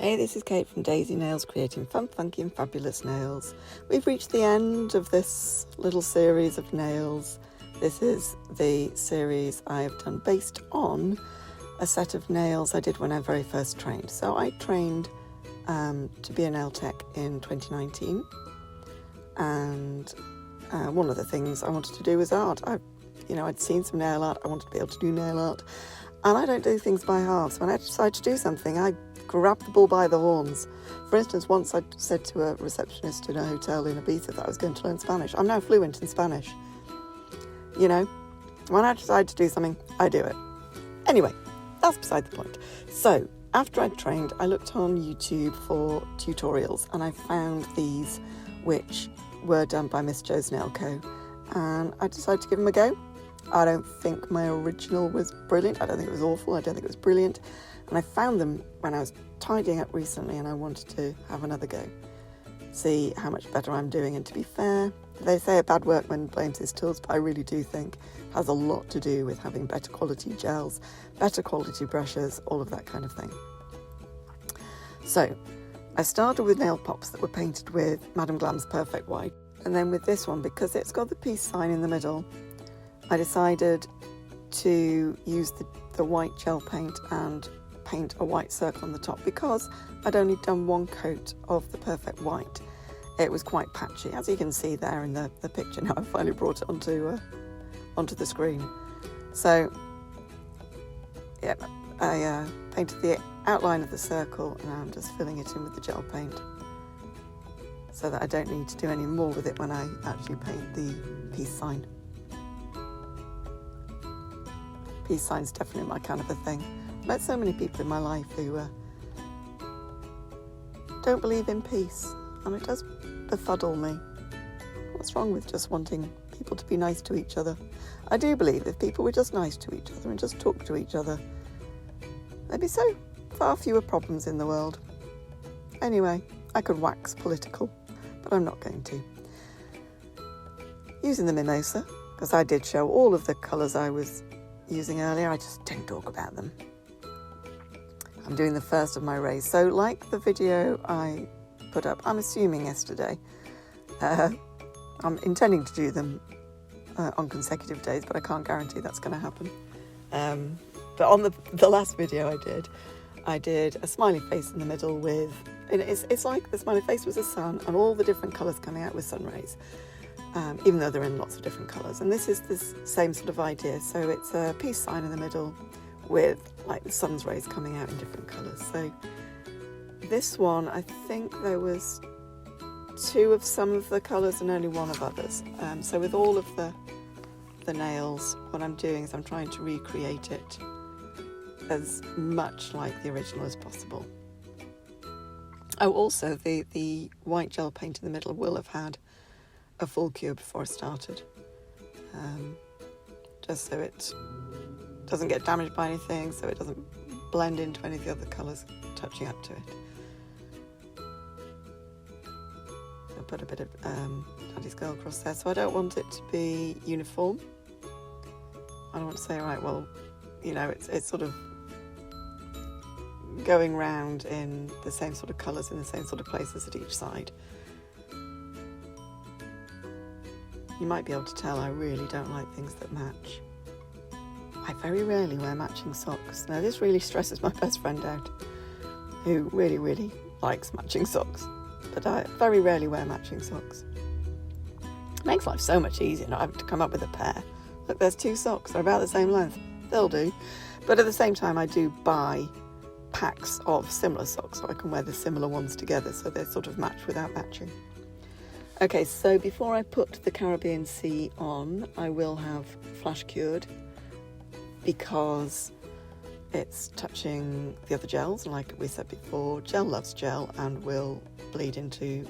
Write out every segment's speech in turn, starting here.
Hey, this is Kate from Daisy Nails, creating fun, funky and fabulous nails. We've reached the end of this little series of nails. This is the series I have done based on a set of nails I did when I very first trained. So I trained to be a nail tech in 2019, and one of the things I wanted to do was art. I'd seen some nail art, I wanted to be able to do nail art, and I don't do things by halves. When I decide to do something, I grab the bull by the horns. For instance, once I said to a receptionist in a hotel in Ibiza that I was going to learn Spanish. I'm now fluent in Spanish. When I decide to do something, I do it. Anyway, that's beside the point. So, after I'd trained, I looked on YouTube for tutorials, and I found these, which were done by Miss Jo's Nail Co. And I decided to give them a go. I don't think my original was brilliant. I don't think it was awful. I don't think it was brilliant. And I found them when I was tidying up recently, and I wanted to have another go, see how much better I'm doing. And to be fair, they say a bad workman blames his tools, but I really do think it has a lot to do with having better quality gels, better quality brushes, all of that kind of thing. So I started with nail pops that were painted with Madame Glam's Perfect White. And then with this one, because it's got the peace sign in the middle, I decided to use the white gel paint and paint a white circle on the top, because I'd only done one coat of the Perfect White. It was quite patchy, as you can see there in the picture. Now I've finally brought it onto the screen. So yeah, I painted the outline of the circle, and I'm just filling it in with the gel paint so that I don't need to do any more with it when I actually paint the peace sign. Peace sign's definitely my kind of a thing. I've met so many people in my life who don't believe in peace, and it does befuddle me. What's wrong with just wanting people to be nice to each other? I do believe if people were just nice to each other and just talk to each other, there'd be so far fewer problems in the world. Anyway, I could wax political, but I'm not going to. Using the Mimosa, because I did show all of the colours I was using earlier, I just didn't talk about them. I'm doing the first of my rays. So like the video I put up, I'm assuming yesterday, I'm intending to do them on consecutive days, but I can't guarantee that's going to happen. But on the last video I did a smiley face in the middle with, it's like the smiley face was a sun and all the different colours coming out with sun rays. Even though they're in lots of different colours. And this is the same sort of idea. So it's a peace sign in the middle with like the sun's rays coming out in different colours. So this one, I think there was 2 of some of the colours and only 1 of others. So with all of the nails, what I'm doing is I'm trying to recreate it as much like the original as possible. Oh, also the white gel paint in the middle will have had a full cure before I started, just so it doesn't get damaged by anything, so it doesn't blend into any of the other colours touching up to it. I'll put a bit of Daddy's Girl across there, so I don't want it to be uniform. I don't want to say, right, well, it's sort of going round in the same sort of colours in the same sort of places at each side. You might be able to tell I really don't like things that match. I very rarely wear matching socks. Now this really stresses my best friend out, who really, really likes matching socks. But I very rarely wear matching socks. It makes life so much easier not having to come up with a pair. Look, there's 2 socks, they're about the same length. They'll do. But at the same time, I do buy packs of similar socks so I can wear the similar ones together, so they sort of match without matching. Okay, so before I put the Caribbean Sea on, I will have flash cured, because it's touching the other gels, and like we said before, gel loves gel and will bleed into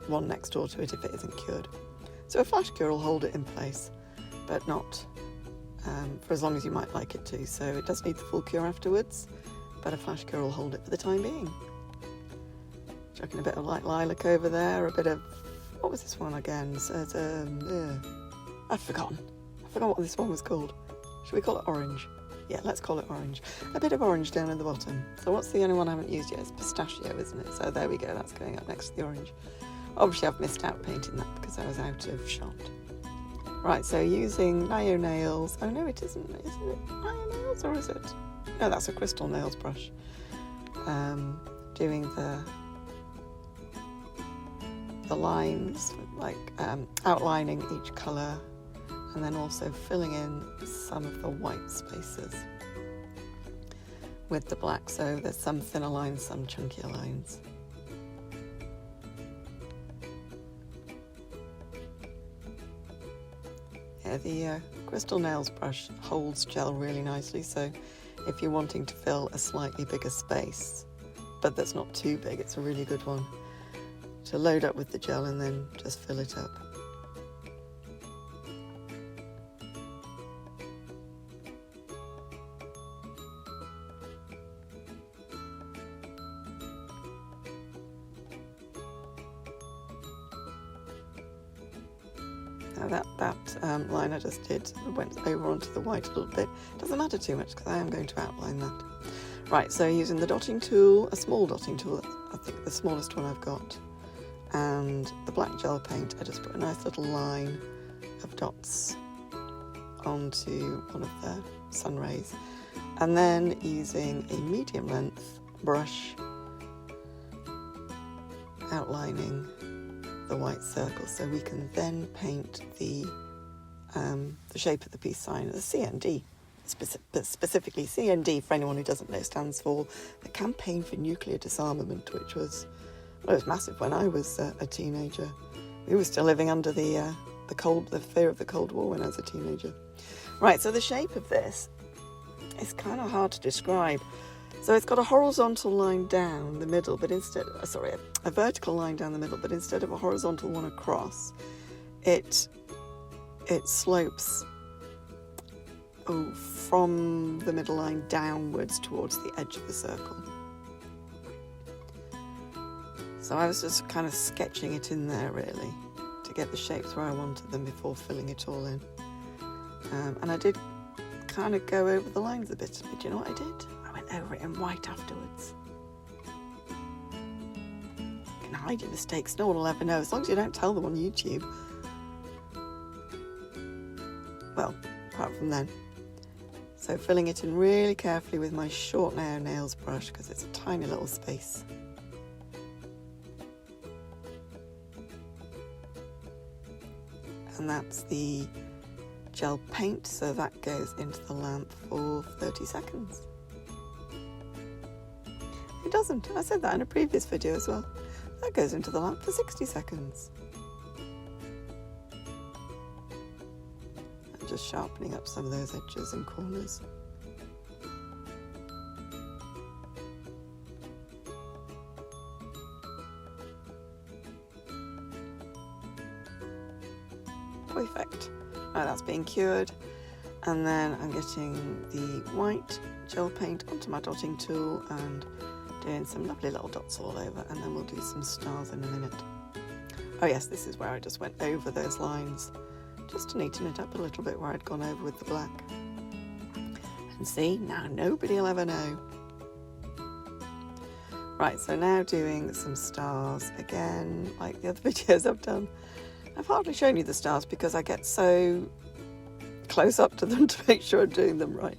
one next door to it if it isn't cured. So a flash cure will hold it in place, but not for as long as you might like it to. So it does need the full cure afterwards, but a flash cure will hold it for the time being. Chucking a bit of light lilac over there, a bit of, what was this one again? I've forgotten what this one was called. Should we call it orange? Yeah, let's call it orange. A bit of orange down at the bottom. So what's the only one I haven't used yet? It's pistachio, isn't it? So there we go, that's going up next to the orange. Obviously I've missed out painting that because I was out of shot. Right, so using Nio nails. Oh no, it isn't it Nio nails, or is it? No, that's a crystal nails brush. Doing the lines, like outlining each colour, and then also filling in some of the white spaces with the black. So there's some thinner lines, some chunkier lines. Yeah, the crystal nails brush holds gel really nicely, so if you're wanting to fill a slightly bigger space, but that's not too big, it's a really good one to load up with the gel and then just fill it up. Now that line I just did went over onto the white a little bit. Doesn't matter too much because I am going to outline that. Right, so using the dotting tool, a small dotting tool, I think the smallest one I've got, and the black gel paint, I just put a nice little line of dots onto one of the sun rays, and then using a medium length brush, outlining the white circle, so we can then paint the shape of the peace sign, the CND. Specifically CND, for anyone who doesn't know, stands for the Campaign for Nuclear Disarmament, which was, well, it was massive when I was a teenager. We were still living under the fear of the Cold War when I was a teenager. Right, so the shape of this is kind of hard to describe. So it's got a horizontal line down the middle, but instead, a vertical line down the middle, but instead of a horizontal one across, it slopes from the middle line downwards towards the edge of the circle. So I was just kind of sketching it in there really to get the shapes where I wanted them before filling it all in. And I did kind of go over the lines a bit, but you know what I did? I went over it in white afterwards. You can hide your mistakes, no one will ever know, as long as you don't tell them on YouTube. Well, apart from then. So filling it in really carefully with my short nails brush because it's a tiny little space. And that's the gel paint, so that goes into the lamp for 30 seconds. It doesn't, I said that in a previous video as well. That goes into the lamp for 60 seconds. Just sharpening up some of those edges and corners. Perfect. Right, that's being cured, and then I'm getting the white gel paint onto my dotting tool and doing some lovely little dots all over, and then we'll do some stars in a minute. Oh yes, this is where I just went over those lines, just to neaten it up a little bit where I'd gone over with the black. And see, now nobody will ever know. Right, so now doing some stars again, like the other videos I've done. I've hardly shown you the stars because I get so close up to them to make sure I'm doing them right.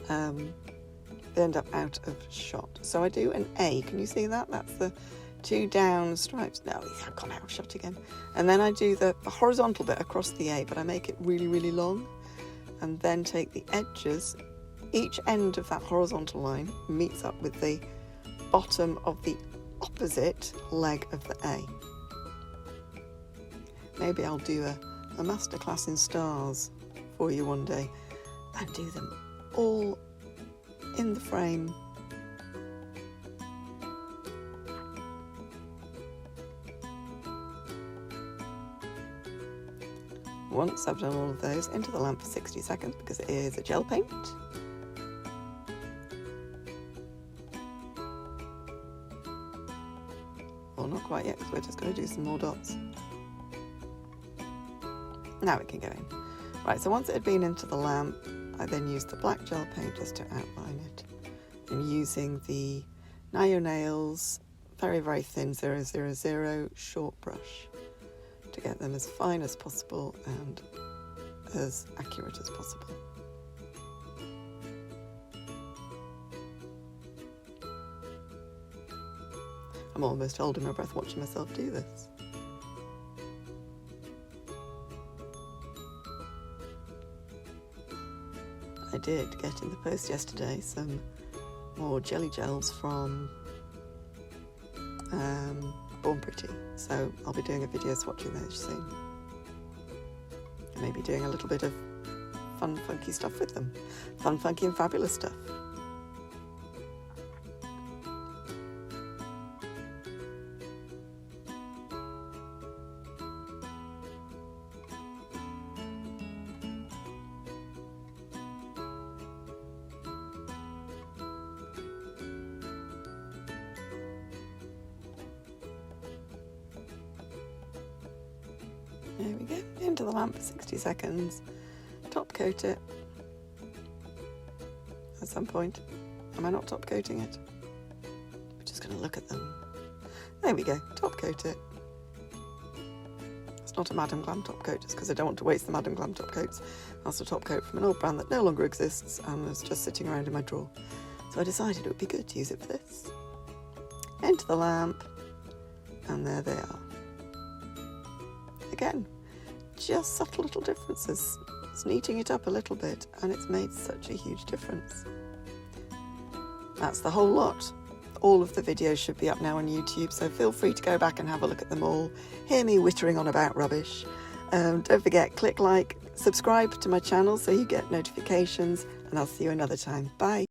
They end up out of shot. So I do an A, can you see that? That's the two down stripes. No, I've gone out of shot again. And then I do the horizontal bit across the A, but I make it really, really long. And then take the edges, each end of that horizontal line meets up with the bottom of the opposite leg of the A. Maybe I'll do a masterclass in stars for you one day and do them all in the frame. Once I've done all of those, into the lamp for 60 seconds because it is a gel paint. Well, not quite yet because we're just going to do some more dots. Now it can go in. Right, so once it had been into the lamp I then used the black gel paint just to outline it. I'm using the Nayo Nails very, very thin 000 short brush to get them as fine as possible and as accurate as possible. I'm almost holding my breath watching myself do this. I did get in the post yesterday some more jelly gels from Born Pretty, so I'll be doing a video swatching those soon. Maybe doing a little bit of fun, funky stuff with them. Fun, funky and fabulous stuff. There we go, into the lamp for 60 seconds, top coat it at some point. Am I not top coating it? We're just going to look at them. There we go, top coat it. It's not a Madam Glam top coat, just because I don't want to waste the Madam Glam top coats. That's a top coat from an old brand that no longer exists and was just sitting around in my drawer. So I decided it would be good to use it for this. Into the lamp, and there they are. Again, just subtle little differences. It's neating it up a little bit and it's made such a huge difference. That's the whole lot. All of the videos should be up now on YouTube, so feel free to go back and have a look at them all. Hear me whittering on about rubbish. Don't forget, click like, subscribe to my channel so you get notifications, and I'll see you another time. Bye.